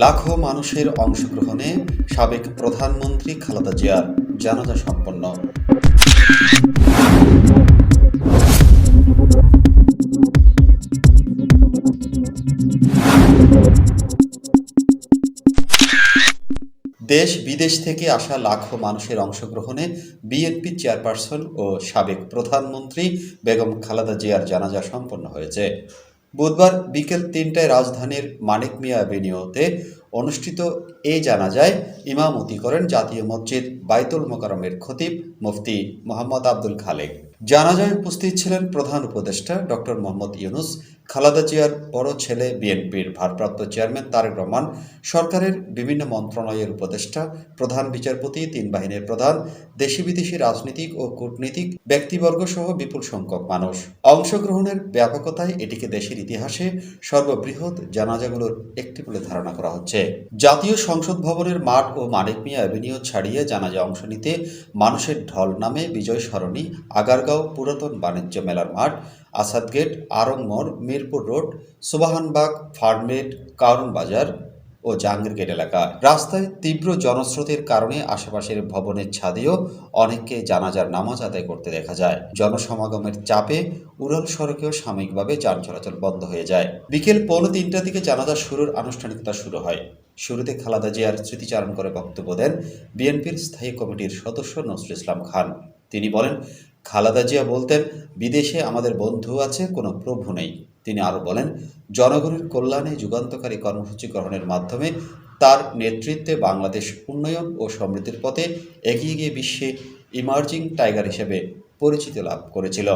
লাখো মানুষের অংশগ্রহণে সাবেক প্রধানমন্ত্রী খালেদা জিয়ার জানাজা সম্পন্ন। দেশ বিদেশ থেকে আসা লাখো মানুষের অংশগ্রহণে বিএনপি চেয়ারপারসন ও সাবেক প্রধানমন্ত্রী বেগম খালেদা জিয়ার জানাজা সম্পন্ন হয়েছে। বুধবার বিকেল ৩টায় রাজধানীর মানিক মিয়া অ্যাভিনিউতে অনুষ্ঠিত এই জানাজায় ইমামতি করেন জাতীয় মসজিদ বাইতুল মোকাররমের খতিব মুফতি মোহাম্মদ আব্দুল খালেক। জানাজায় উপস্থিত ছিলেন প্রধান উপদেষ্টা ডক্টর মোহাম্মদ ইউনূস, খালেদা জিয়ার বড় ছেলে বিএনপির ভারপ্রাপ্ত চেয়ারম্যান তারেক রহমান, সরকারের বিভিন্ন মন্ত্রণালয়ের উপদেষ্টা, প্রধান বিচারপতি, তিন বাহিনীর প্রধান, দেশি বিদেশি রাজনীতিক ও কূটনীতিক ব্যক্তিবর্গ সহ বিপুল সংখ্যক মানুষ। অংশগ্রহণের ব্যাপকতায় এটিকে দেশের ইতিহাসে সর্ববৃহৎ জানাজাগুলোর একটি বলে ধারণা করা হচ্ছে। জাতীয় সংসদ ভবনের মাঠ ও মানিক মিয়া অ্যাভিনিউ ছাড়িয়ে জানাজা অংশ নিতে মানুষের ঢল নামে বিজয় সরণি, আগারগাঁও পুরাতন বাণিজ্য মেলার মাঠ, আসাদ গেট, আড়ং মোড়, মিরপুর রোড, সুবহানবাগ, ফার্মগেট, কারওয়ান বাজার ও জাহাঙ্গীর গেট এলাকা। রাস্তায় তীব্র জনস্রোতের কারণে আশেপাশের ভবনের ছাদেও অনেককে জানাজার নামাজ আদায় করতে দেখা যায়। জনসমাগমের চাপে উড়াল সড়কেও সাময়িকভাবে যান চলাচল বন্ধ হয়ে যায়। বিকেল 2:45টার দিকে জানাজা শুরুর আনুষ্ঠানিকতা শুরু হয়। শুরুতে খালেদা জিয়ার স্মৃতিচারণ করে বক্তব্য দেন বিএনপির স্থায়ী কমিটির সদস্য নজরুল ইসলাম খান। তিনি বলেন, খালেদা জিয়া বলতেন, বিদেশে আমাদের বন্ধু আছে, কোনো প্রভু নেই। তিনি আরও বলেন, জনগণের কল্যাণে যুগান্তকারী কর্মসূচি গ্রহণের মাধ্যমে তার নেতৃত্বে বাংলাদেশ উন্নয়ন ও সমৃদ্ধির পথে এগিয়ে গিয়ে বিশ্বে ইমার্জিং টাইগার হিসেবে পরিচিতি লাভ করেছিল।